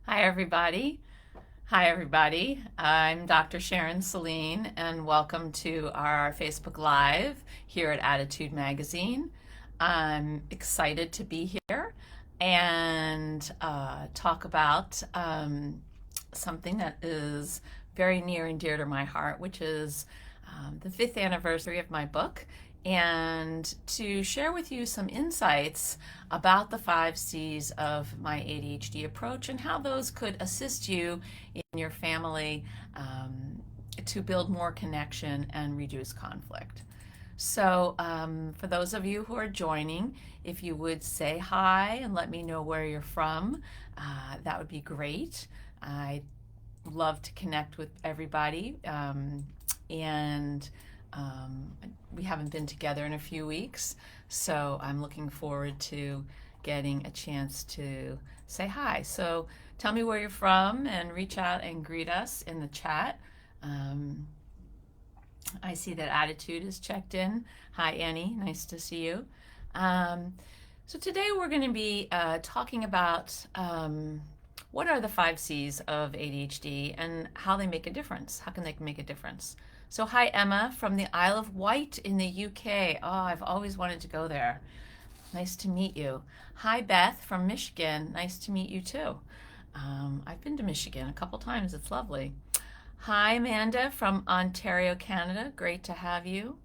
Hi, everybody. Hi, everybody. I'm Dr. Sharon Celine, and welcome to our Facebook Live here at Attitude Magazine. I'm excited to be here and talk about something that is very near and dear to my heart, which is the fifth anniversary of my book, and to share with you some insights about the 5 C's of my ADHD approach and how those could assist you in your family to build more connection and reduce conflict. So, for those of you who are joining, if you would say hi and let me know where you're from, that would be great. I love to connect with everybody, and we haven't been together in a few weeks, so I'm looking forward to getting a chance to say hi. So tell me where you're from and reach out and greet us in the chat. Um, I see that Attitude is checked in. Hi, Annie. Nice to see you. Um, so today we're going to be talking about what are the 5 C's of ADHD and how they make a difference. How can they make a difference? So hi, Emma from the Isle of Wight in the UK. Oh, I've always wanted to go there. Nice to meet you. Hi, Beth from Michigan. Nice to meet you too. I've been to Michigan a couple times. It's lovely. Hi, Amanda from Ontario, Canada. Great to have you.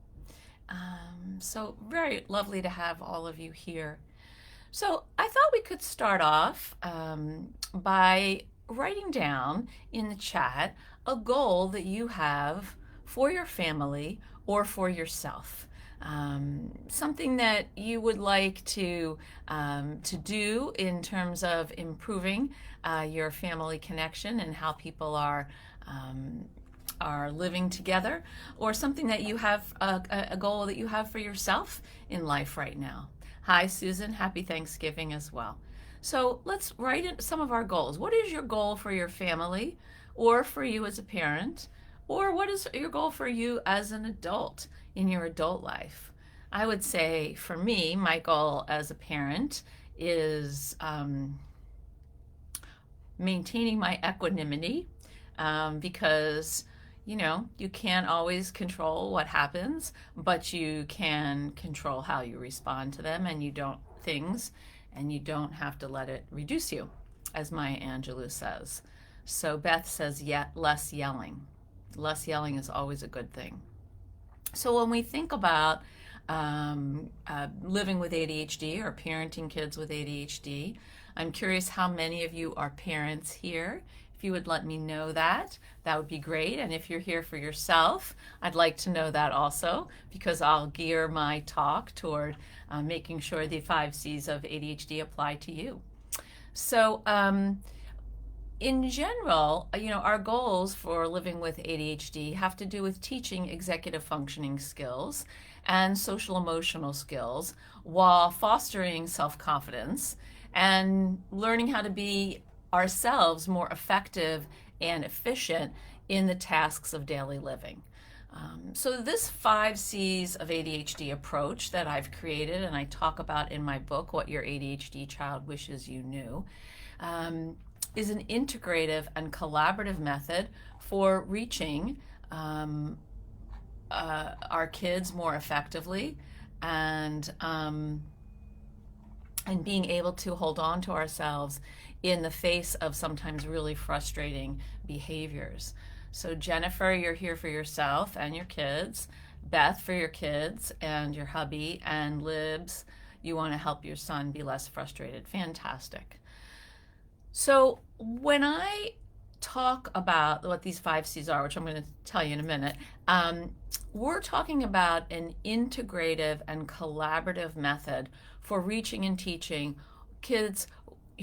So very lovely to have all of you here. So I thought we could start off by writing down in the chat a goal that you have for your family or for yourself. Something that you would like to do in terms of improving your family connection and how people are living together, or something that you have a goal that you have for yourself in life right now. Hi, Susan. Happy Thanksgiving as well. So let's write in some of our goals. What is your goal for your family or for you as a parent? Or what is your goal for you as an adult in your adult life? I would say for me, my goal as a parent is maintaining my equanimity, because you can't always control what happens, but you can control how you respond to them, and you don't have to let it reduce you, as Maya Angelou says. So Beth says, yet less yelling. Less yelling is always a good thing. So when we think about living with ADHD or parenting kids with ADHD, I'm curious how many of you are parents here. If you would let me know that, that would be great. And if you're here for yourself, I'd like to know that also, because I'll gear my talk toward making sure the 5 C's of ADHD apply to you. So in general, our goals for living with ADHD have to do with teaching executive functioning skills and social emotional skills while fostering self-confidence and learning how to be ourselves more effective and efficient in the tasks of daily living. So this 5 C's of ADHD approach that I've created and I talk about in my book, What Your ADHD Child Wishes You Knew, is an integrative and collaborative method for reaching our kids more effectively and being able to hold on to ourselves in the face of sometimes really frustrating behaviors. So Jennifer, you're here for yourself and your kids. Beth, for your kids and your hubby. And Libs, you want to help your son be less frustrated. Fantastic. So when I talk about what these 5 C's are, which I'm going to tell you in a minute, we're talking about an integrative and collaborative method for reaching and teaching kids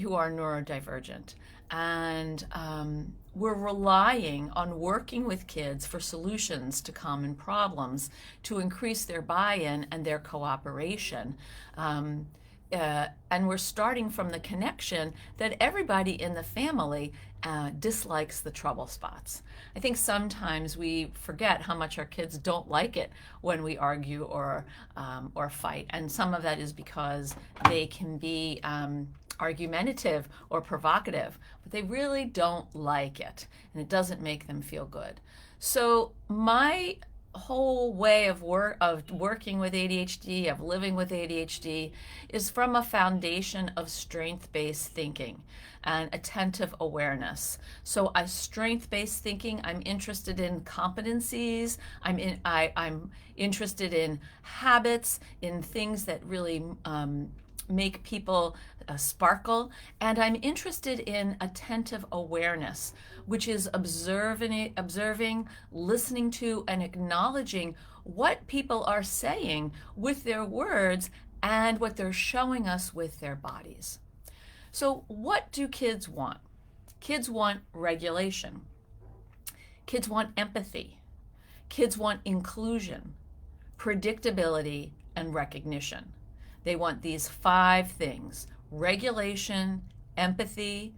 who are neurodivergent. And we're relying on working with kids for solutions to common problems to increase their buy-in and their cooperation. And we're starting from the connection that everybody in the family dislikes the trouble spots. I think sometimes we forget how much our kids don't like it when we argue or fight, and some of that is because they can be argumentative or provocative, but they really don't like it, and it doesn't make them feel good. So my whole way of working with ADHD, of living with ADHD, is from a foundation of strength-based thinking and attentive awareness. So a strength-based thinking, I'm interested in competencies, I'm interested in habits, in things that really make people sparkle, and I'm interested in attentive awareness, which is observing, listening to, and acknowledging what people are saying with their words and what they're showing us with their bodies. So what do kids want? Kids want regulation. Kids want empathy. Kids want inclusion, predictability, and recognition. They want these 5 things: regulation, empathy,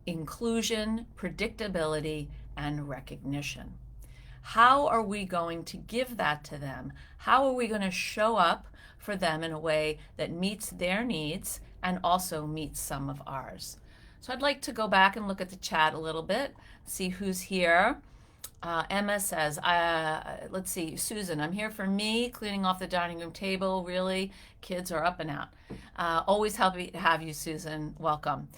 inclusion, predictability, and recognition. How are we going to give that to them? How are we going to show up for them in a way that meets their needs and also meets some of ours? So I'd like to go back and look at the chat a little bit, see who's here. Emma says, let's see, Susan, I'm here for me, cleaning off the dining room table. Really, kids are up and out. Always happy to have you, Susan. Welcome.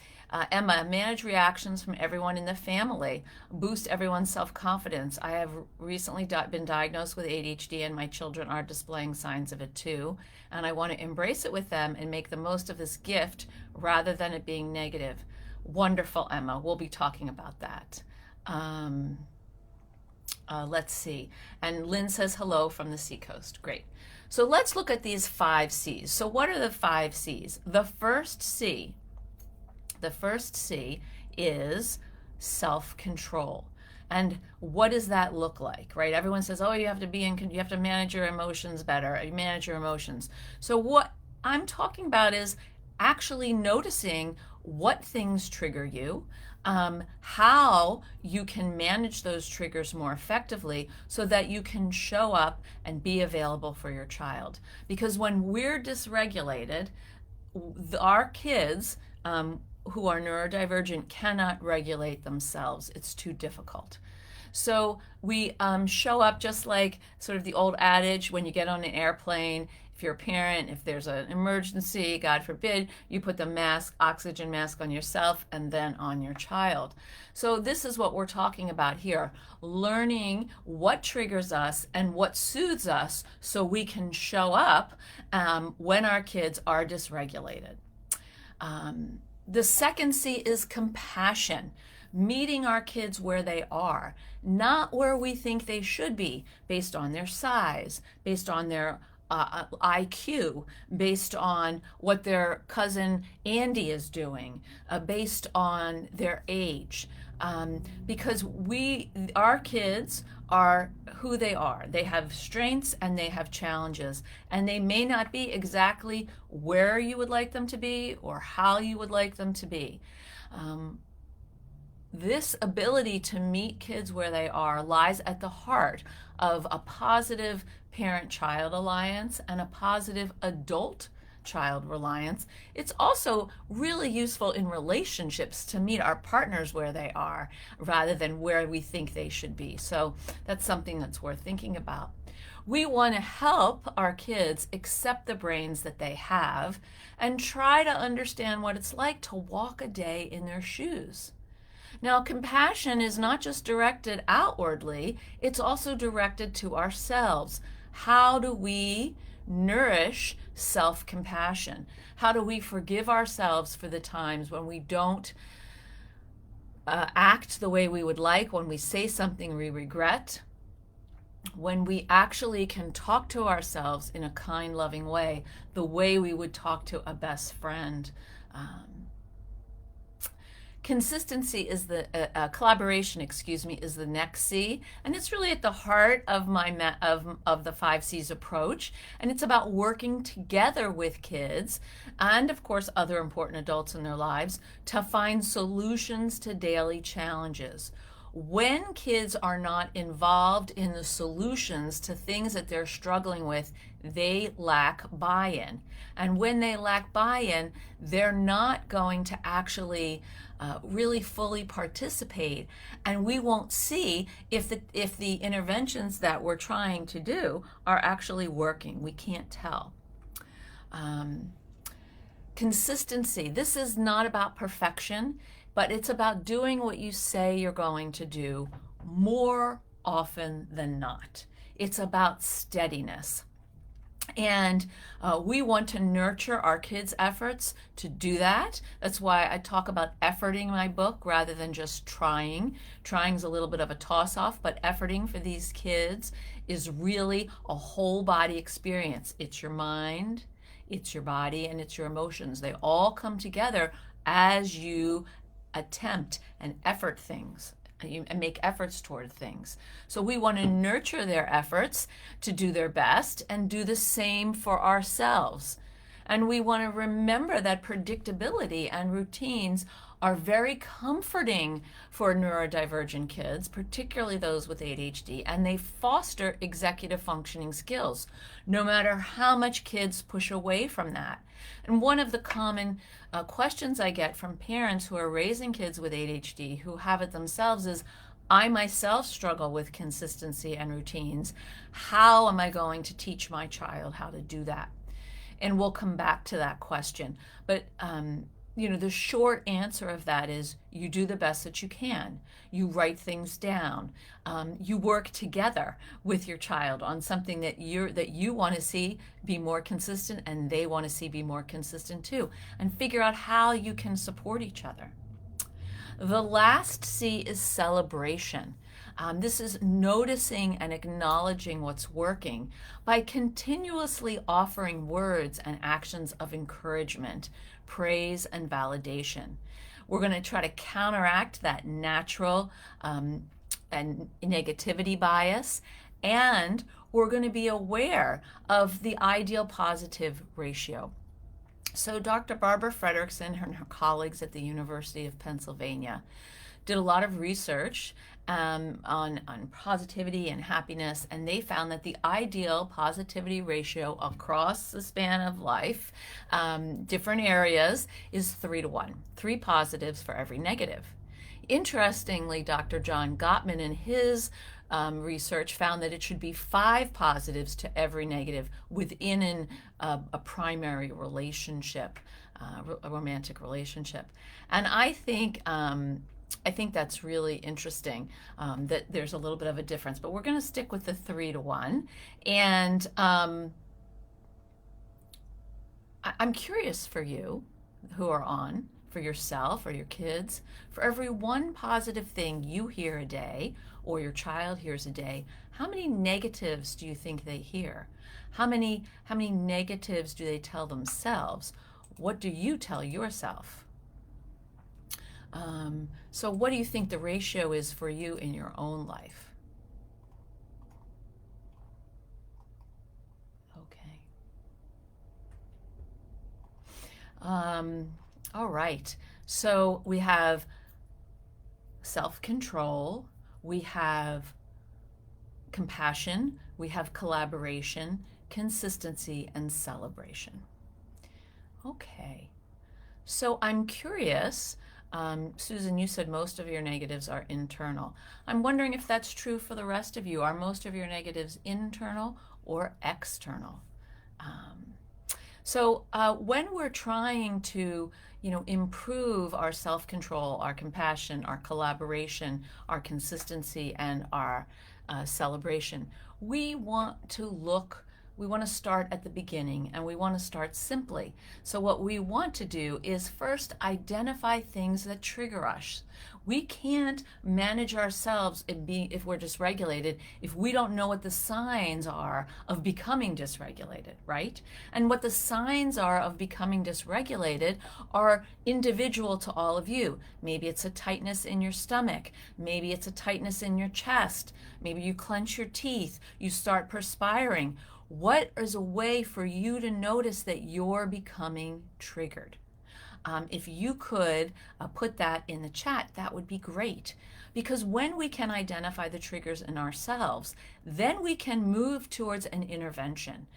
Emma, manage reactions from everyone in the family. Boost everyone's self-confidence. I have recently been diagnosed with ADHD, and my children are displaying signs of it too. And I want to embrace it with them and make the most of this gift rather than it being negative. Wonderful, Emma. We'll be talking about that. Let's see. And Lynn says hello from the Seacoast. Great. So let's look at these 5 C's. So what are the 5 C's? The first C is self-control. And what does that look like, right? Everyone says, oh, you have to manage your emotions better. You manage your emotions. So what I'm talking about is actually noticing what things trigger you, how you can manage those triggers more effectively so that you can show up and be available for your child. Because when we're dysregulated, our kids who are neurodivergent cannot regulate themselves. It's too difficult. So we show up just like sort of the old adage, when you get on an airplane, if you're a parent, if there's an emergency, God forbid, you put the oxygen mask on yourself and then on your child. So this is what we're talking about here, learning what triggers us and what soothes us so we can show up when our kids are dysregulated. The second C is compassion. Meeting our kids where they are, not where we think they should be, based on their size, based on their IQ, based on what their cousin Andy is doing, based on their age. Because our kids are who they are. They have strengths and they have challenges, and they may not be exactly where you would like them to be or how you would like them to be. This ability to meet kids where they are lies at the heart of a positive parent-child alliance and a positive adult-child reliance. It's also really useful in relationships to meet our partners where they are rather than where we think they should be. So that's something that's worth thinking about. We want to help our kids accept the brains that they have and try to understand what it's like to walk a day in their shoes. Now, compassion is not just directed outwardly, it's also directed to ourselves. How do we nourish self-compassion? How do we forgive ourselves for the times when we don't act the way we would like, when we say something we regret, when we actually can talk to ourselves in a kind, loving way, the way we would talk to a best friend? Consistency is collaboration, is the next C, and it's really at the heart of of the 5 C's approach, and it's about working together with kids and, of course, other important adults in their lives to find solutions to daily challenges. When kids are not involved in the solutions to things that they're struggling with, they lack buy-in. And when they lack buy-in, they're not going to actually really fully participate. And we won't see if the interventions that we're trying to do are actually working. We can't tell. Consistency. This is not about perfection, but it's about doing what you say you're going to do more often than not. It's about steadiness. And we want to nurture our kids' efforts to do that. That's why I talk about efforting my book rather than just trying. Trying is a little bit of a toss-off, but efforting for these kids is really a whole body experience. It's your mind, it's your body, and it's your emotions. They all come together as you attempt and effort things and make efforts toward things. So we want to nurture their efforts to do their best and do the same for ourselves. And we want to remember that predictability and routines are very comforting for neurodivergent kids, particularly those with ADHD, and they foster executive functioning skills, no matter how much kids push away from that. And one of the common questions I get from parents who are raising kids with ADHD who have it themselves is, I myself struggle with consistency and routines. How am I going to teach my child how to do that? And we'll come back to that question. But the short answer of that is you do the best that you can. You write things down. You work together with your child on something that you want to see be more consistent and they want to see be more consistent too. And figure out how you can support each other. The last C is celebration. This is noticing and acknowledging what's working by continuously offering words and actions of encouragement, praise, and validation. We're going to try to counteract that natural and negativity bias, and we're going to be aware of the ideal positive ratio. So Dr. Barbara Fredrickson and her colleagues at the University of Pennsylvania did a lot of research on positivity and happiness, and they found that the ideal positivity ratio across the span of life, different areas, is 3-to-1. 3 positives for every negative. Interestingly, Dr. John Gottman in his research found that it should be 5 positives to every negative within a primary relationship, a romantic relationship. And I think that's really interesting, that there's a little bit of a difference, but we're going to stick with the 3-to-1. And I'm curious for you who are on, for yourself or your kids, for every one positive thing you hear a day or your child hears a day, how many negatives do you think they hear? How many negatives do they tell themselves? What do you tell yourself? So what do you think the ratio is for you in your own life? Okay. All right. So we have self-control, we have compassion, we have collaboration, consistency, and celebration. Okay. So I'm curious, Susan, you said most of your negatives are internal. I'm wondering if that's true for the rest of you. Are most of your negatives internal or external? So when we're trying to, improve our self-control, our compassion, our collaboration, our consistency, and our celebration, we want to start at the beginning, and we want to start simply. So what we want to do is first identify things that trigger us. We can't manage ourselves if we're dysregulated if we don't know what the signs are of becoming dysregulated, right? And what the signs are of becoming dysregulated are individual to all of you. Maybe it's a tightness in your stomach. Maybe it's a tightness in your chest. Maybe you clench your teeth. You start perspiring. What is a way for you to notice that you're becoming triggered? If you could put that in the chat, that would be great. Because when we can identify the triggers in ourselves, then we can move towards an intervention.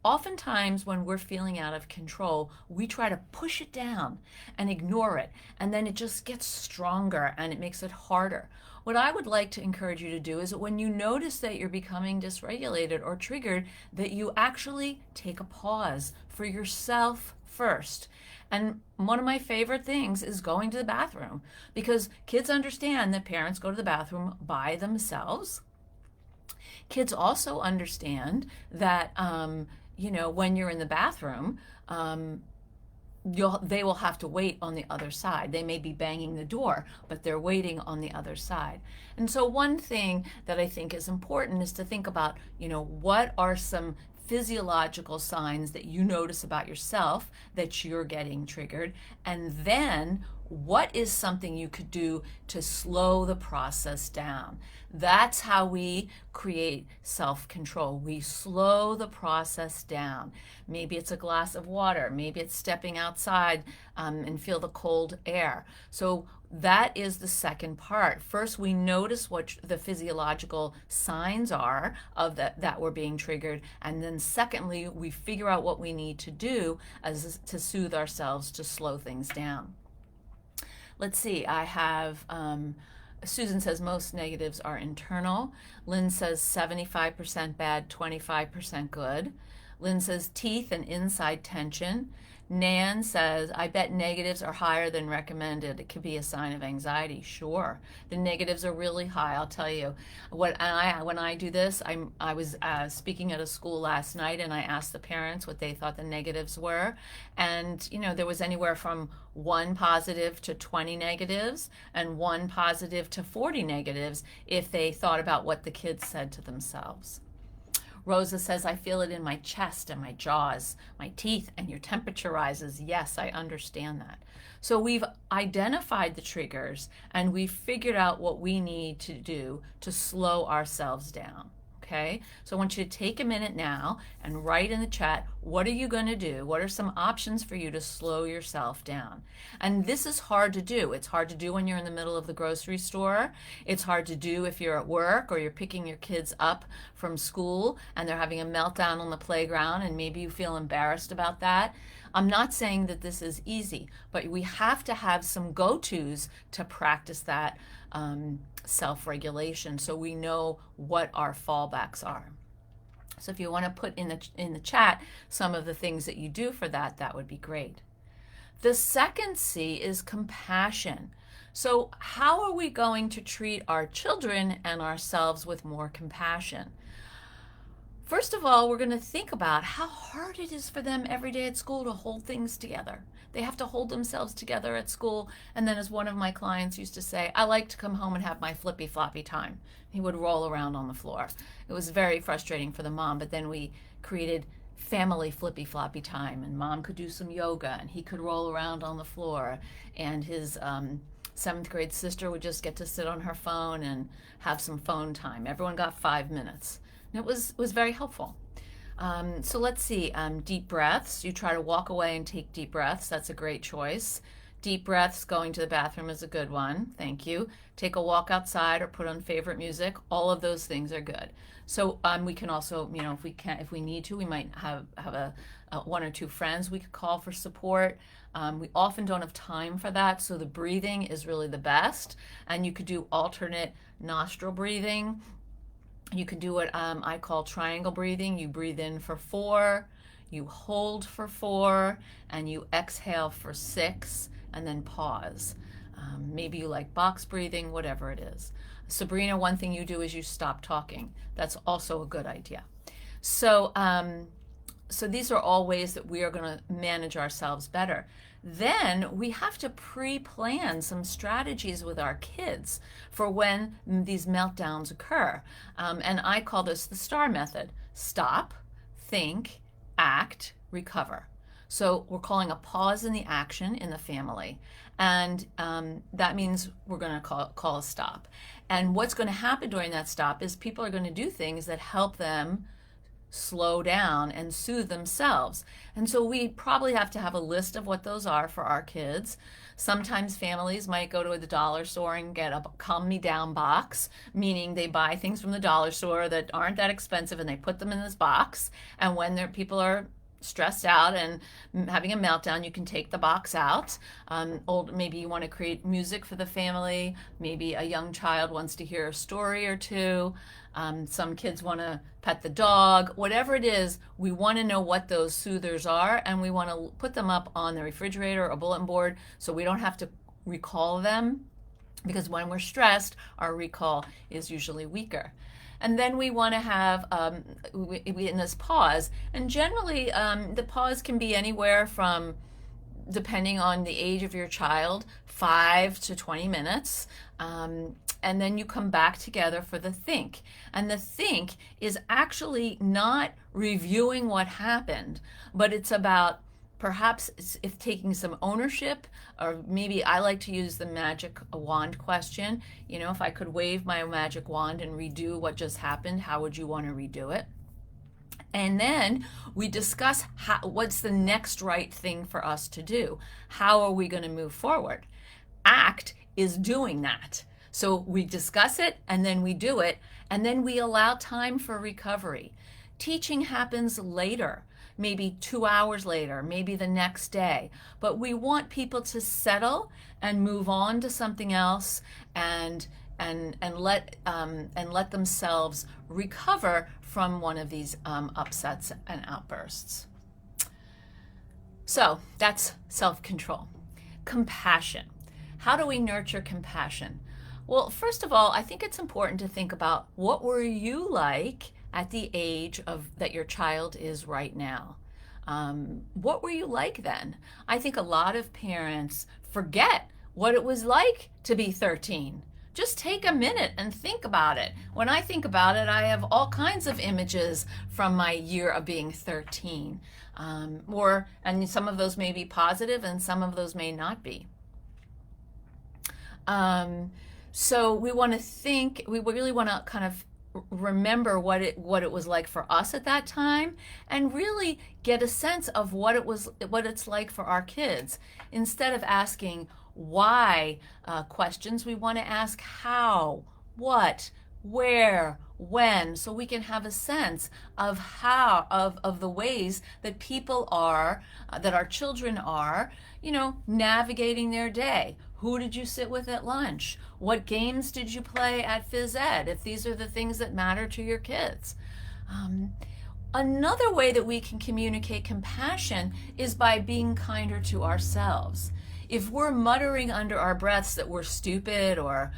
Oftentimes, when we're feeling out of control, we try to push it down and ignore it, and then it just gets stronger and it makes it harder. What I would like to encourage you to do is that when you notice that you're becoming dysregulated or triggered, that you actually take a pause for yourself first. And one of my favorite things is going to the bathroom, because kids understand that parents go to the bathroom by themselves. Kids also understand that, when you're in the bathroom, they will have to wait on the other side. They may be banging the door, but they're waiting on the other side. And so one thing that I think is important is to think about, what are some physiological signs that you notice about yourself that you're getting triggered, and then what is something you could do to slow the process down. That's how we create self-control. We slow the process down. Maybe it's a glass of water. Maybe it's stepping outside and feel the cold air. So that is the second part. First, we notice what the physiological signs are of that we're being triggered. And then secondly, we figure out what we need to do to soothe ourselves, to slow things down. Let's see, I have, Susan says most negatives are internal. Lynn says 75% bad, 25% good. Lynn says teeth and inside tension. Nan says, I bet negatives are higher than recommended. It could be a sign of anxiety. Sure. The negatives are really high, I'll tell you. When I do this, I was speaking at a school last night, and I asked the parents what they thought the negatives were. And, there was anywhere from 1 positive to 20 negatives and 1 positive to 40 negatives if they thought about what the kids said to themselves. Rosa says, I feel it in my chest and my jaws, my teeth, and your temperature rises. Yes, I understand that. So we've identified the triggers, and we've figured out what we need to do to slow ourselves down. Okay, so I want you to take a minute now and write in the chat, what are you going to do? What are some options for you to slow yourself down? And this is hard to do. It's hard to do when you're in the middle of the grocery store. It's hard to do if you're at work or you're picking your kids up from school and they're having a meltdown on the playground, and maybe you feel embarrassed about that. I'm not saying that this is easy, but we have to have some go-tos to practice that self-regulation, so we know what our fallbacks are. So if you want to put in the chat some of the things that you do for that, that would be great. The second C is compassion. So how are we going to treat our children and ourselves with more compassion? First of all, we're going to think about how hard it is for them every day at school to hold things together. They have to hold themselves together at school. And then, as one of my clients used to say, I like to come home and have my flippy floppy time. He would roll around on the floor. It was very frustrating for the mom, but then we created family flippy floppy time, and mom could do some yoga and he could roll around on the floor, and his 7th grade sister would just get to sit on her phone and have some phone time. Everyone got 5 minutes. And it was very helpful. So let's see, deep breaths. You try to walk away and take deep breaths. That's a great choice. Deep breaths, going to the bathroom is a good one. Thank you. Take a walk outside or put on favorite music. All of those things are good. So we can also, if we need to, we might have a 1 or 2 friends we could call for support. We often don't have time for that, so the breathing is really the best. And you could do alternate nostril breathing. You can do what I call triangle breathing. You breathe in for 4, you hold for 4, and you exhale for 6, and then pause. Maybe you like box breathing, whatever it is. Sabrina, one thing you do is you stop talking. That's also a good idea. So, so these are all ways that we are going to manage ourselves better. Then we have to pre-plan some strategies with our kids for when these meltdowns occur. And I call this the STAR method. Stop, think, act, recover. So we're calling a pause in the action in the family. And that means we're going to call a stop. And what's going to happen during that stop is people are going to do things that help them slow down and soothe themselves. And so we probably have to have a list of what those are for our kids. Sometimes families might go to the dollar store and get a calm me down box, meaning they buy things from the dollar store that aren't that expensive and they put them in this box. And when people are stressed out and having a meltdown, you can take the box out. Maybe you want to create music for the family. Maybe a young child wants to hear a story or two. Some kids want to pet the dog. Whatever it is, we want to know what those soothers are, and we want to put them up on the refrigerator or bulletin board so we don't have to recall them, because when we're stressed, our recall is usually weaker. And then we want to have in this pause, and generally the pause can be anywhere from, depending on the age of your child, 5 to 20 minutes. And then you come back together for the think. And the think is actually not reviewing what happened, but it's about perhaps if taking some ownership, or maybe I like to use the magic wand question. You know, if I could wave my magic wand and redo what just happened, how would you want to redo it? And then we discuss what's the next right thing for us to do. How are we going to move forward? ACT is doing that. So we discuss it, and then we do it, and then we allow time for recovery. Teaching happens later, maybe 2 hours later, maybe the next day. But we want people to settle and move on to something else, and let themselves recover from one of these upsets and outbursts. So that's self-control. Compassion. How do we nurture compassion? Well, first of all, I think it's important to think about, what were you like at the age that your child is right now? What were you like then? I think a lot of parents forget what it was like to be 13. Just take a minute and think about it. When I think about it, I have all kinds of images from my year of being 13. And some of those may be positive and some of those may not be. So we want to think, we really want to kind of remember what it was like for us at that time, and really get a sense of what it's like for our kids. Instead of asking why questions, we want to ask how, what, where, when, so we can have a sense of of the ways that people are, that our children are, navigating their day. Who did you sit with at lunch? What games did you play at phys ed, if these are the things that matter to your kids? Another way that we can communicate compassion is by being kinder to ourselves. If we're muttering under our breaths that we're stupid or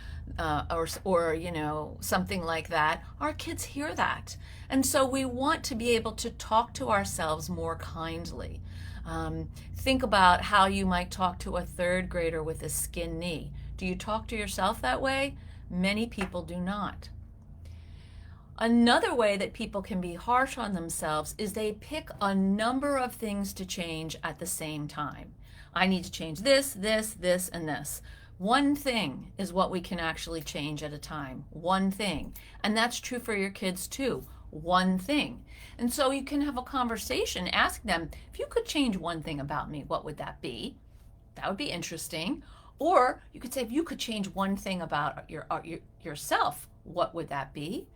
something like that, our kids hear that. And so we want to be able to talk to ourselves more kindly. Think about how you might talk to a third grader with a skinned knee. Do you talk to yourself that way? Many people do not. Another way that people can be harsh on themselves is they pick a number of things to change at the same time. I need to change this, this, this, and this. One thing is what we can actually change at a time. One thing. And that's true for your kids too. One thing. And so you can have a conversation, ask them, if you could change one thing about me, what would that be? That would be interesting. Or you could say, if you could change one thing about yourself, what would that be?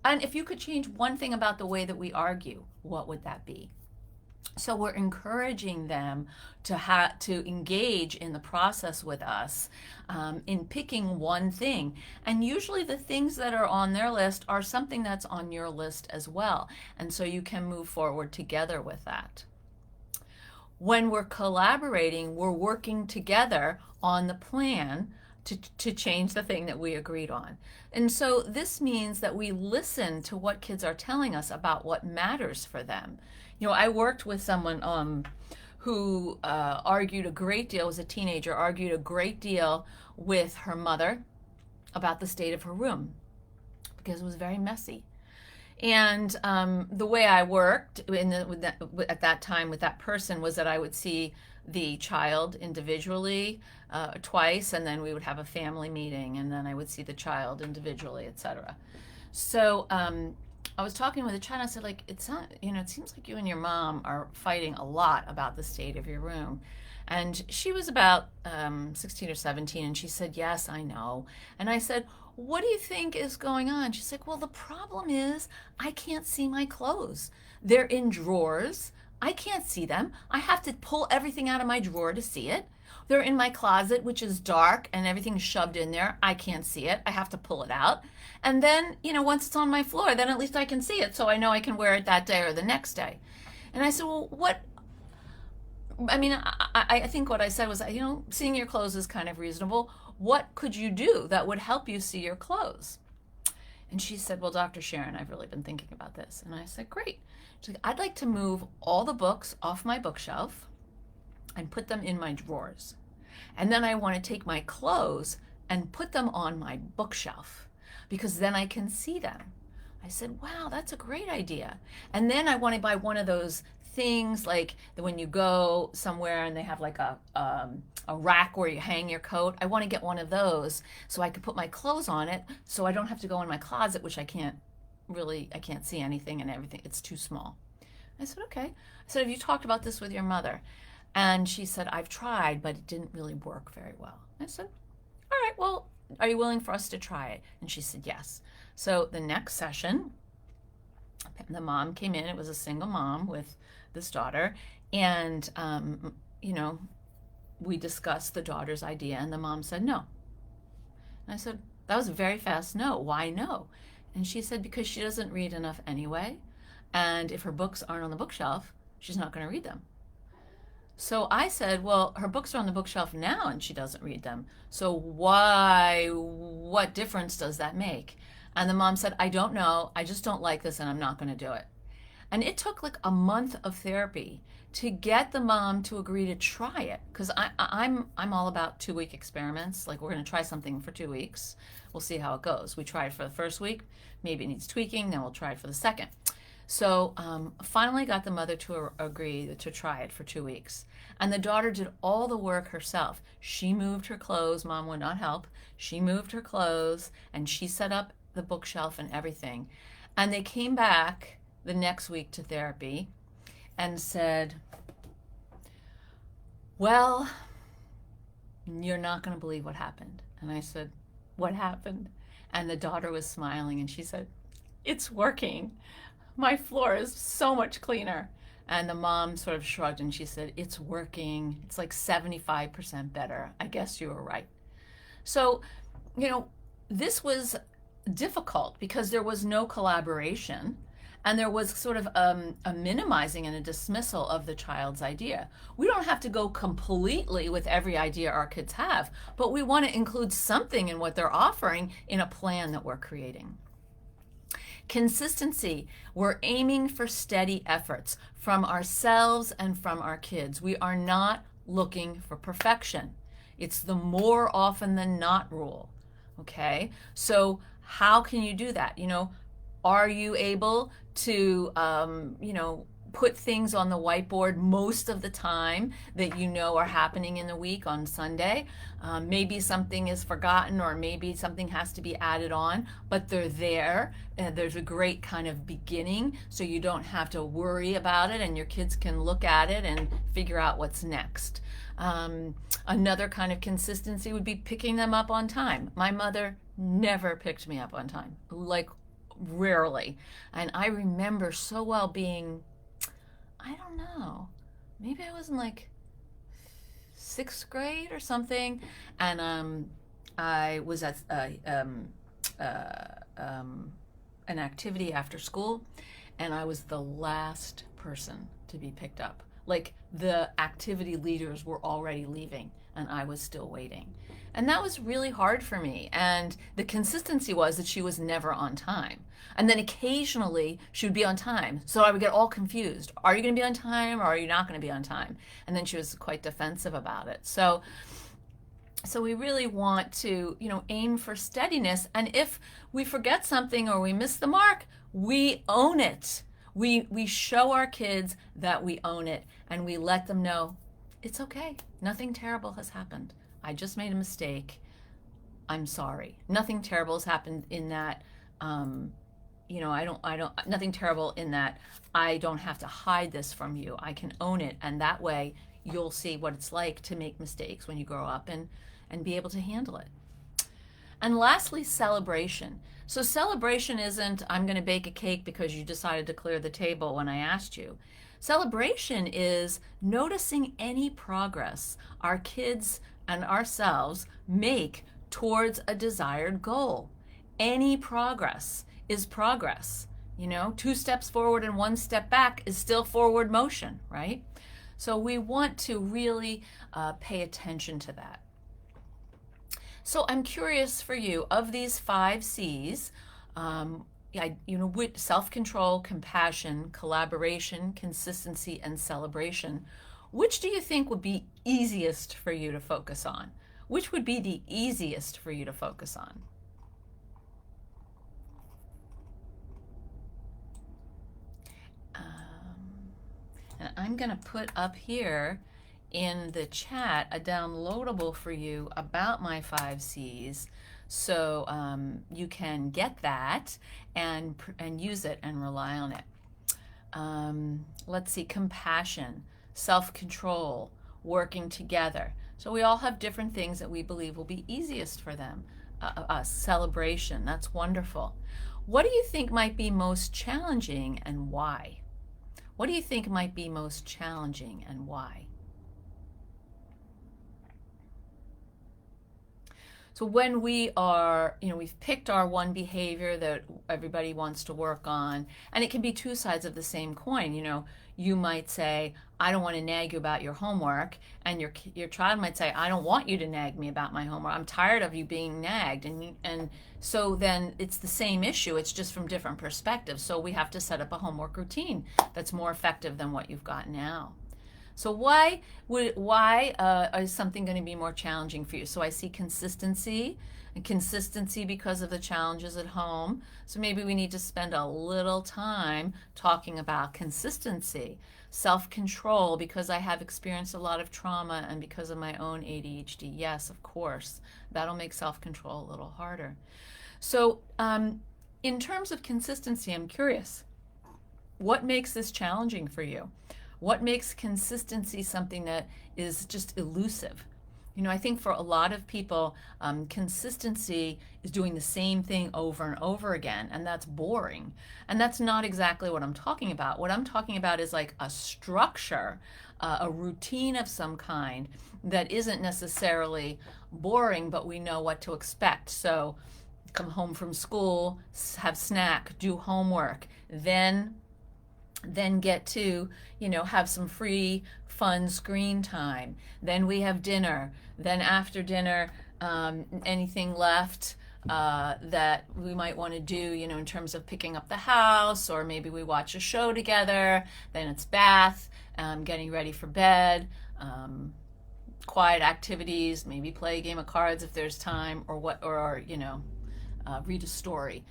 And if you could change one thing about the way that we argue, what would that be? So we're encouraging them to engage in the process with us in picking one thing. And usually the things that are on their list are something that's on your list as well. And so you can move forward together with that. When we're collaborating, we're working together on the plan to change the thing that we agreed on. And so this means that we listen to what kids are telling us about what matters for them. I worked with someone who argued a great deal, was a teenager, argued a great deal with her mother about the state of her room because it was very messy. And the way I worked at that time with that person was that I would see the child individually twice, and then we would have a family meeting, and then I would see the child individually, etc. So I was talking with a child. And I said, like, it's not, it seems like you and your mom are fighting a lot about the state of your room. And she was about 16 or 17, and she said, yes, I know. And I said, what do you think is going on? She's like, well, the problem is I can't see my clothes. They're in drawers. I can't see them. I have to pull everything out of my drawer to see it. They're in my closet, which is dark and everything's shoved in there. I can't see it. I have to pull it out. And then, once it's on my floor, then at least I can see it, so I know I can wear it that day or the next day. And I said, well, I think what I said was, seeing your clothes is kind of reasonable. What could you do that would help you see your clothes? And she said, well, Dr. Sharon, I've really been thinking about this. And I said, great. She's like, I'd like to move all the books off my bookshelf and put them in my drawers. And then I want to take my clothes and put them on my bookshelf because then I can see them. I said, wow, that's a great idea. And then I want to buy one of those things like when you go somewhere and they have like a rack where you hang your coat. I want to get one of those so I could put my clothes on it so I don't have to go in my closet, which I can't see anything and everything. It's too small. I said, okay. I said, have you talked about this with your mother? And she said, I've tried, but it didn't really work very well. I said, all right, well, are you willing for us to try it? And she said, yes. So the next session, the mom came in. It was a single mom with this daughter. And, we discussed the daughter's idea, and the mom said no. And I said, that was a very fast no. Why no? And she said, because she doesn't read enough anyway. And if her books aren't on the bookshelf, she's not going to read them. So I said, well, her books are on the bookshelf now and she doesn't read them. So what difference does that make? And the mom said, I don't know. I just don't like this and I'm not going to do it. And it took like a month of therapy to get the mom to agree to try it. Because I'm all about 2-week experiments. Like, we're going to try something for 2 weeks. We'll see how it goes. We tried for the first week. Maybe it needs tweaking. Then we'll try it for the second. So finally got the mother to agree to try it for 2 weeks. And the daughter did all the work herself. She moved her clothes. Mom would not help. She moved her clothes and she set up the bookshelf and everything. And they came back the next week to therapy and said, well, you're not going to believe what happened. And I said, what happened? And the daughter was smiling and she said, it's working. My floor is so much cleaner. And the mom sort of shrugged and she said, it's working. It's like 75% better. I guess you were right. So, this was difficult because there was no collaboration and there was sort of a minimizing and a dismissal of the child's idea. We don't have to go completely with every idea our kids have, but we want to include something in what they're offering in a plan that we're creating. Consistency. We're aiming for steady efforts from ourselves and from our kids. We are not looking for perfection. It's the more often than not rule. Okay? So how can you do that? Are you able to, put things on the whiteboard most of the time that are happening in the week on Sunday? Maybe something is forgotten or maybe something has to be added on, but they're there. There's a great kind of beginning so you don't have to worry about it and your kids can look at it and figure out what's next. Another kind of consistency would be picking them up on time. My mother never picked me up on time, like rarely. And I remember so well being, I don't know, maybe I was in like 6th grade or something, and I was at an activity after school, and I was the last person to be picked up. Like, the activity leaders were already leaving, and I was still waiting. And that was really hard for me. And the consistency was that she was never on time. And then occasionally she would be on time. So I would get all confused. Are you going to be on time or are you not going to be on time? And then she was quite defensive about it. So we really want to, aim for steadiness. And if we forget something or we miss the mark, we own it. We show our kids that we own it and we let them know it's okay. Nothing terrible has happened. I just made a mistake. I'm sorry. Nothing terrible has happened in that nothing terrible in that I don't have to hide this from you. I can own it, and that way you'll see what it's like to make mistakes when you grow up and be able to handle it. And lastly, celebration. So celebration isn't, I'm going to bake a cake because you decided to clear the table when I asked you. Celebration is noticing any progress our kids and ourselves make towards a desired goal. Any progress is progress. 2 steps forward and 1 step back is still forward motion, right? So we want to really pay attention to that. So I'm curious for you, of these 5 C's, with self-control, compassion, collaboration, consistency, and celebration, which do you think would be easiest for you to focus on? Which would be the easiest for you to focus on? And I'm going to put up here in the chat a downloadable for you about my 5 C's, so you can get that and use it and rely on it. Let's see, compassion, self-control, working together. So we all have different things that we believe will be easiest for them. Celebration, that's wonderful. What do you think might be most challenging and why? What do you think might be most challenging and why? So when we are, we've picked our one behavior that everybody wants to work on, and it can be 2 sides of the same coin. You might say, I don't want to nag you about your homework, and your child might say, I don't want you to nag me about my homework. I'm tired of you being nagged. And so then it's the same issue, it's just from different perspectives. So we have to set up a homework routine that's more effective than what you've got now. So why is something going to be more challenging for you? So I see consistency, and consistency because of the challenges at home. So maybe we need to spend a little time talking about consistency. Self-control, because I have experienced a lot of trauma and because of my own ADHD. Yes, of course, that'll make self-control a little harder. So in terms of consistency, I'm curious, what makes this challenging for you? What makes consistency something that is just elusive? I think for a lot of people, consistency is doing the same thing over and over again, and that's boring. And that's not exactly what I'm talking about. What I'm talking about is like a structure, a routine of some kind that isn't necessarily boring, but we know what to expect. So come home from school, have snack, do homework, then get to, have some free, fun screen time. Then we have dinner. Then after dinner, anything left that we might want to do, in terms of picking up the house, or maybe we watch a show together. Then it's bath, getting ready for bed, quiet activities, maybe play a game of cards if there's time, or read a story,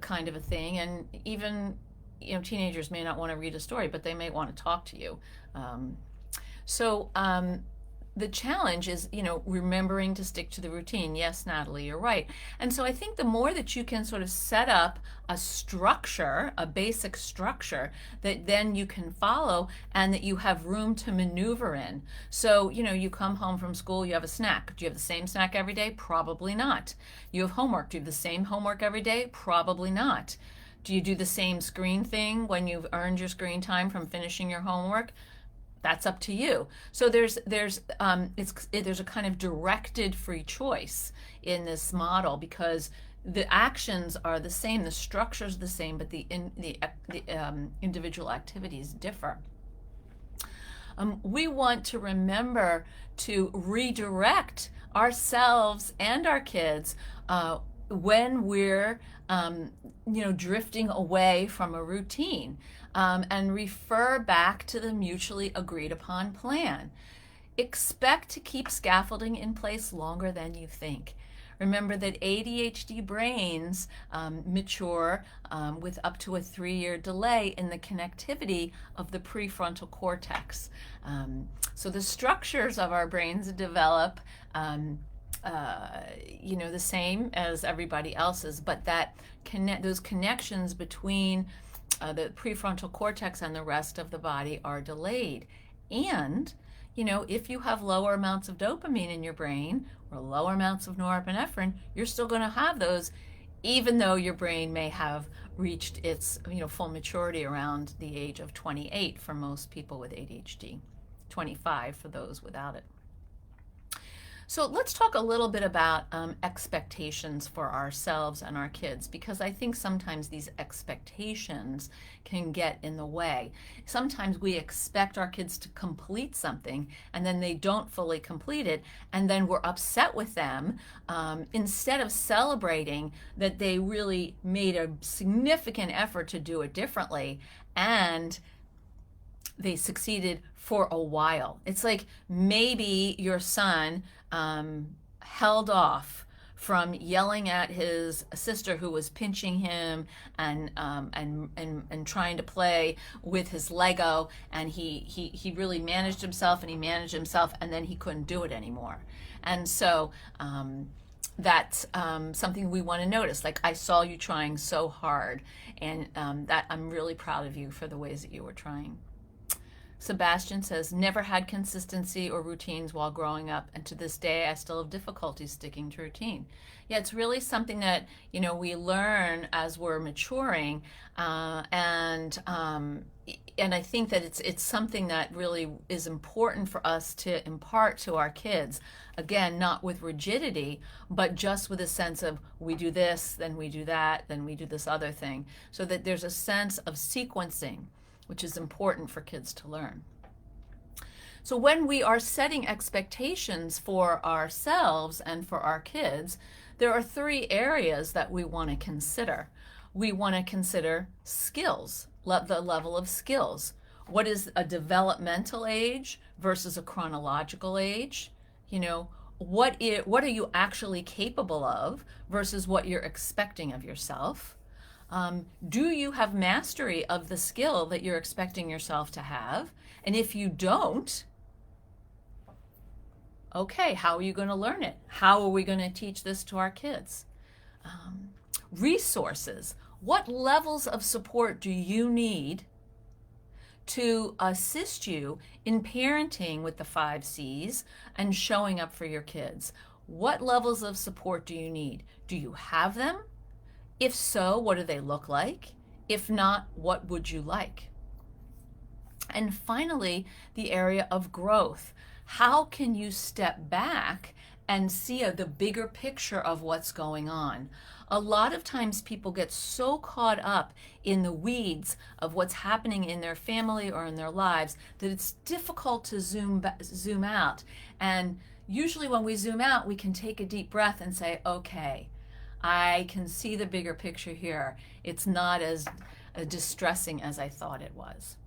kind of a thing. And even teenagers may not want to read a story, but they may want to talk to you. So the challenge is, remembering to stick to the routine. Yes, Natalie, you're right. And so I think the more that you can sort of set up a structure, a basic structure that then you can follow and that you have room to maneuver in. So, you come home from school, you have a snack. Do you have the same snack every day? Probably not. You have homework. Do you have the same homework every day? Probably not. Do you do the same screen thing when you've earned your screen time from finishing your homework? That's up to you. So there's a kind of directed free choice in this model, because the actions are the same, the structure is the same, but the individual activities differ. We want to remember to redirect ourselves and our kids when we're drifting away from a routine, and refer back to the mutually agreed upon plan. Expect to keep scaffolding in place longer than you think. Remember that ADHD brains mature with up to a 3-year delay in the connectivity of the prefrontal cortex. So the structures of our brains develop the same as everybody else's, but that those connections between the prefrontal cortex and the rest of the body are delayed. And, if you have lower amounts of dopamine in your brain or lower amounts of norepinephrine, you're still going to have those, even though your brain may have reached its full maturity around the age of 28 for most people with ADHD, 25 for those without it. So let's talk a little bit about expectations for ourselves and our kids, because I think sometimes these expectations can get in the way. Sometimes we expect our kids to complete something and then they don't fully complete it, and then we're upset with them instead of celebrating that they really made a significant effort to do it differently and they succeeded for a while. It's like maybe your son held off from yelling at his sister who was pinching him and trying to play with his Lego, and he really managed himself and then he couldn't do it anymore. And so that's something we want to notice. Like, I saw you trying so hard, and that I'm really proud of you for the ways that you were trying. Sebastian says, never had consistency or routines while growing up, and to this day I still have difficulty sticking to routine. Yeah, it's really something that we learn as we're maturing, and I think that it's something that really is important for us to impart to our kids. Again, not with rigidity, but just with a sense of, we do this, then we do that, then we do this other thing, so that there's a sense of sequencing, which is important for kids to learn. So when we are setting expectations for ourselves and for our kids, there are 3 areas that we want to consider. We want to consider skills, the level of skills. What is a developmental age versus a chronological age? What are you actually capable of versus what you're expecting of yourself? Do you have mastery of the skill that you're expecting yourself to have? And if you don't, okay, how are you going to learn it? How are we going to teach this to our kids? Resources. What levels of support do you need to assist you in parenting with the 5 C's and showing up for your kids? What levels of support do you need? Do you have them? If so, what do they look like? If not, what would you like? And finally, the area of growth. How can you step back and see the bigger picture of what's going on? A lot of times people get so caught up in the weeds of what's happening in their family or in their lives that it's difficult to zoom out. And usually when we zoom out, we can take a deep breath and say, okay, I can see the bigger picture here. It's not as distressing as I thought it was.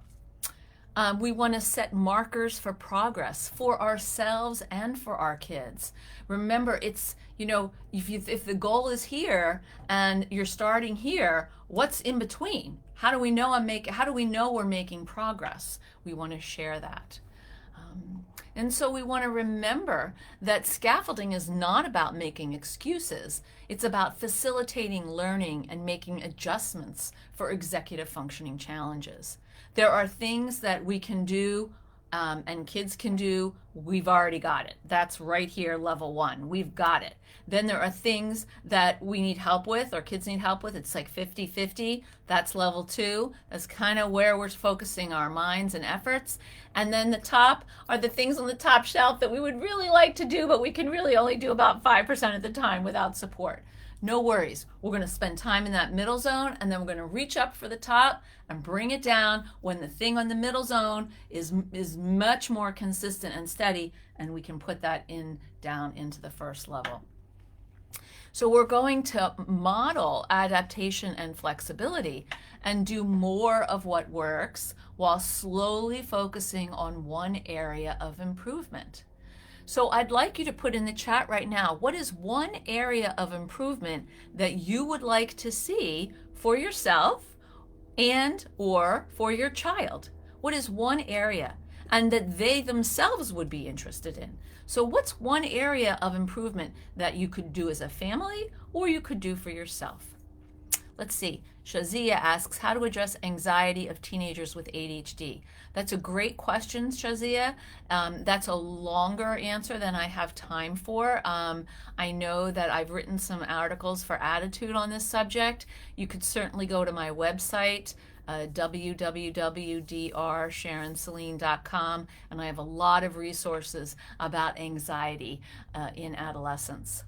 We want to set markers for progress for ourselves and for our kids. Remember, it's, if the goal is here and you're starting here, what's in between? How do we know we're making progress? We want to share that. And so we want to remember that scaffolding is not about making excuses. It's about facilitating learning and making adjustments for executive functioning challenges. There are things that we can do and kids can do. We've already got it. That's right here, level 1. We've got it. Then there are things that we need help with or kids need help with. It's like 50-50. That's level 2. That's kind of where we're focusing our minds and efforts. And then the top are the things on the top shelf that we would really like to do, but we can really only do about 5% of the time without support. No worries. We're going to spend time in that middle zone, and then we're going to reach up for the top and bring it down when the thing on the middle zone is much more consistent and steady, and we can put that down into the first level. So we're going to model adaptation and flexibility and do more of what works while slowly focusing on one area of improvement. So I'd like you to put in the chat right now, what is one area of improvement that you would like to see for yourself and or for your child? What is one area? and that they themselves would be interested in. So what's one area of improvement that you could do as a family or you could do for yourself? Let's see. Shazia asks, how to address anxiety of teenagers with ADHD? That's a great question, Shazia. That's a longer answer than I have time for. I know that I've written some articles for Attitude on this subject. You could certainly go to my website, www.drsharonceline.com, and I have a lot of resources about anxiety in adolescence.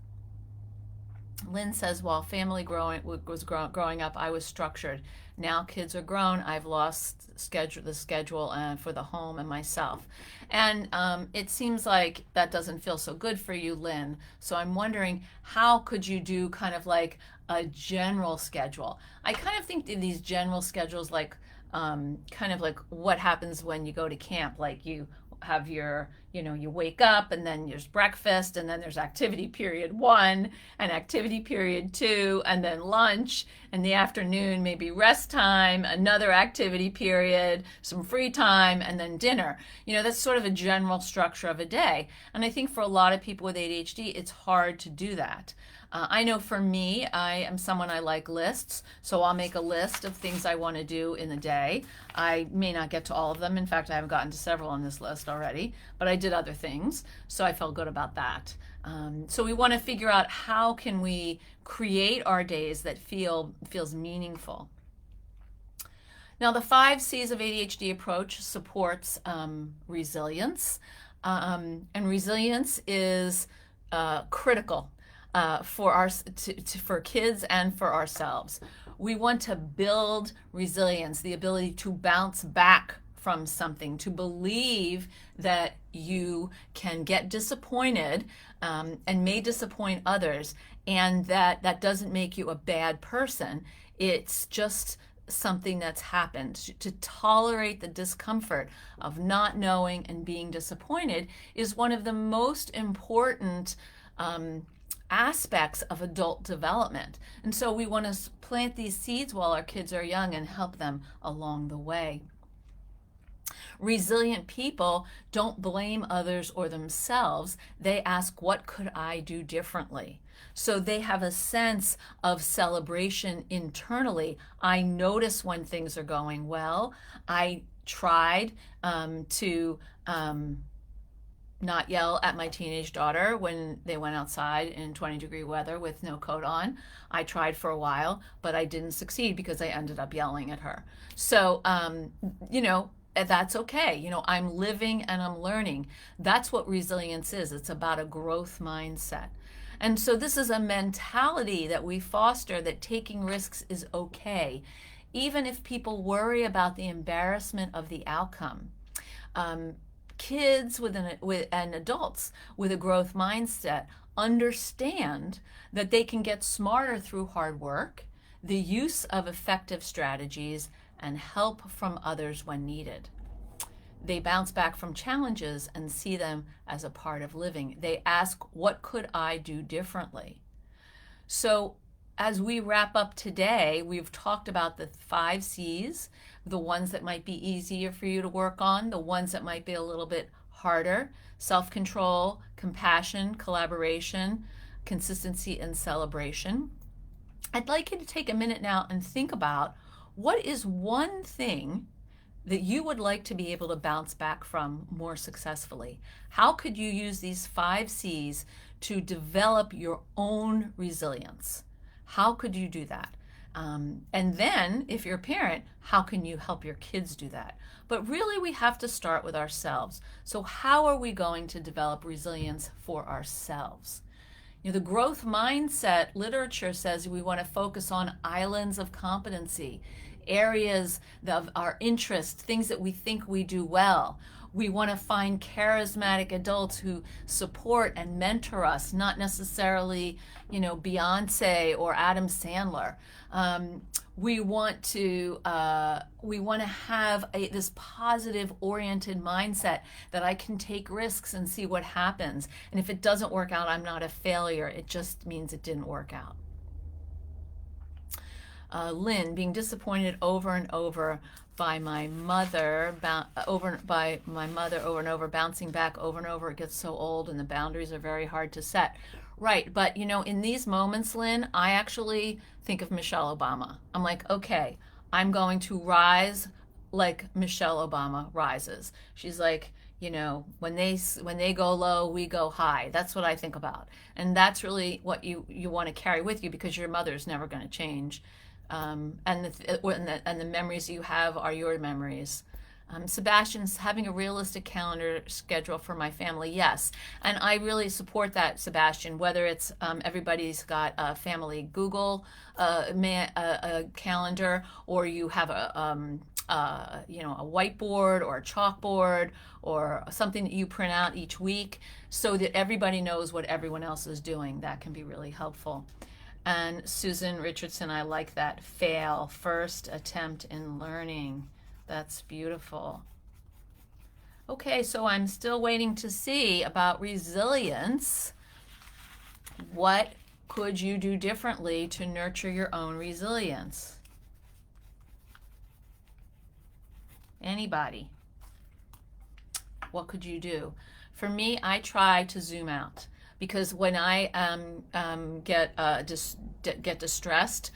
Lynn says, while family was growing up, I was structured. Now kids are grown, I've lost the schedule for the home and myself. And it seems like that doesn't feel so good for you, Lynn. So I'm wondering, how could you do kind of like a general schedule? I kind of think of these general schedules like kind of like what happens when you go to camp. Like you have your, you wake up and then there's breakfast and then there's activity period 1 and activity period 2 and then lunch, and the afternoon maybe rest time, another activity period, some free time, and then dinner. That's sort of a general structure of a day. And I think for a lot of people with ADHD, it's hard to do that. I know for me, I am someone, I like lists, so I'll make a list of things I want to do in the day. I may not get to all of them. In fact, I haven't gotten to several on this list already, but I did other things, so I felt good about that. So we want to figure out how can we create our days that feels meaningful. Now, the 5 C's of ADHD approach supports resilience, and resilience is critical for kids and for ourselves. We want to build resilience, the ability to bounce back from something, to believe that you can get disappointed and may disappoint others, and that doesn't make you a bad person. It's just something that's happened. To tolerate the discomfort of not knowing and being disappointed is one of the most important aspects of adult development. And so we want to plant these seeds while our kids are young and help them along the way. Resilient people don't blame others or themselves. They ask, what could I do differently? So they have a sense of celebration internally. I notice when things are going well. I tried to not yell at my teenage daughter when they went outside in 20-degree weather with no coat on. I tried for a while, but I didn't succeed because I ended up yelling at her. So, that's okay. I'm living and I'm learning. That's what resilience is. It's about a growth mindset. And so this is a mentality that we foster, that taking risks is okay, even if people worry about the embarrassment of the outcome. Kids and adults with a growth mindset understand that they can get smarter through hard work, the use of effective strategies, and help from others when needed. They bounce back from challenges and see them as a part of living. They ask, what could I do differently? So as we wrap up today, we've talked about the 5 C's, the ones that might be easier for you to work on, the ones that might be a little bit harder: self-control, compassion, collaboration, consistency, and celebration. I'd like you to take a minute now and think about, what is one thing that you would like to be able to bounce back from more successfully? How could you use these 5 C's to develop your own resilience? How could you do that? And then, if you're a parent, how can you help your kids do that? But really, we have to start with ourselves. So how are we going to develop resilience for ourselves? The growth mindset literature says we want to focus on islands of competency, areas of our interest, things that we think we do well. We want to find charismatic adults who support and mentor us, not necessarily, Beyonce or Adam Sandler. We want to have this positive oriented mindset that I can take risks and see what happens. And if it doesn't work out, I'm not a failure. It just means it didn't work out. Lynn, being disappointed over and over by my mother, over and over, bouncing back over and over. It gets so old, and the boundaries are very hard to set. Right, but in these moments, Lynn, I actually think of Michelle Obama. I'm like, okay, I'm going to rise like Michelle Obama rises. She's like, when they go low, we go high. That's what I think about, and that's really what you want to carry with you, because your mother's never going to change, and the memories you have are your memories. Sebastian's having a realistic calendar schedule for my family, yes. And I really support that, Sebastian, whether it's everybody's got a family Google a calendar, or you have a whiteboard or a chalkboard or something that you print out each week so that everybody knows what everyone else is doing. That can be really helpful. And Susan Richardson, I like that. Fail, first attempt in learning. That's beautiful. Okay, so I'm still waiting to see about resilience. What could you do differently to nurture your own resilience? Anybody? What could you do? For me, I try to zoom out, because when I get distressed,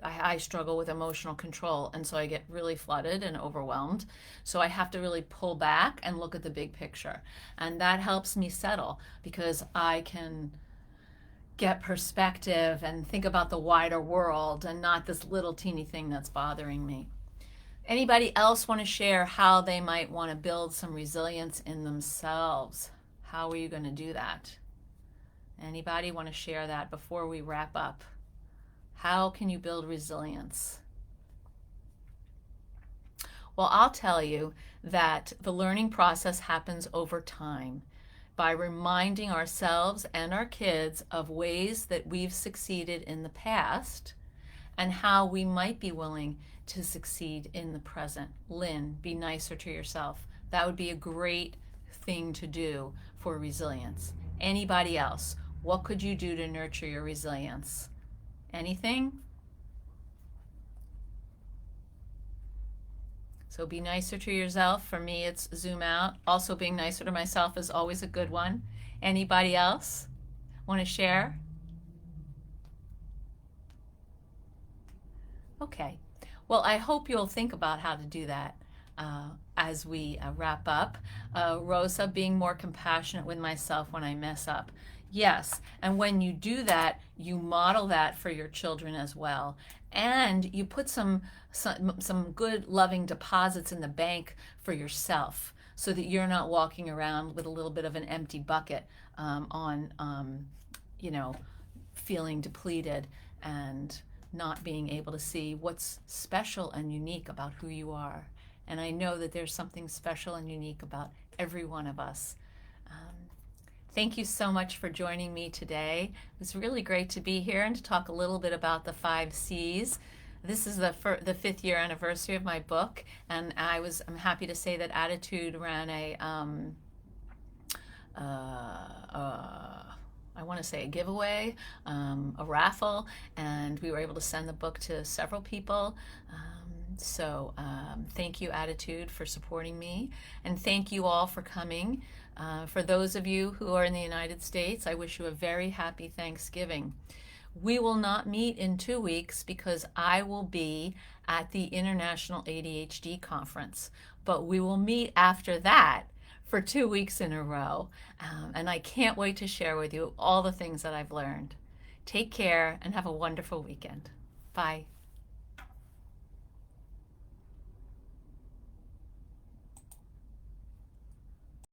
I struggle with emotional control, and so I get really flooded and overwhelmed. So I have to really pull back and look at the big picture, and that helps me settle, because I can get perspective and think about the wider world and not this little teeny thing that's bothering me. Anybody else want to share how they might want to build some resilience in themselves? How are you going to do that? Anybody want to share that before we wrap up? How can you build resilience? Well, I'll tell you that the learning process happens over time, by reminding ourselves and our kids of ways that we've succeeded in the past and how we might be willing to succeed in the present. Lynn, be nicer to yourself. That would be a great thing to do for resilience. Anybody else? What could you do to nurture your resilience? Anything? So be nicer to yourself. For me, it's zoom out. Also, being nicer to myself is always a good one. Anybody else want to share? Okay. Well, I hope you'll think about how to do that as we wrap up. Rosa, being more compassionate with myself when I mess up. Yes, and when you do that, you model that for your children as well. And you put some good, loving deposits in the bank for yourself, so that you're not walking around with a little bit of an empty bucket feeling depleted and not being able to see what's special and unique about who you are. And I know that there's something special and unique about every one of us. Thank you so much for joining me today. It was really great to be here and to talk a little bit about the 5 C's. This is the 5th year anniversary of my book, and I'm happy to say that Attitude ran I want to say a giveaway, a raffle, and we were able to send the book to several people. So thank you, Attitude, for supporting me, and thank you all for coming. For those of you who are in the United States, I wish you a very happy Thanksgiving. We will not meet in 2 weeks because I will be at the International ADHD Conference, but we will meet after that for 2 weeks in a row, and I can't wait to share with you all the things that I've learned. Take care and have a wonderful weekend. Bye.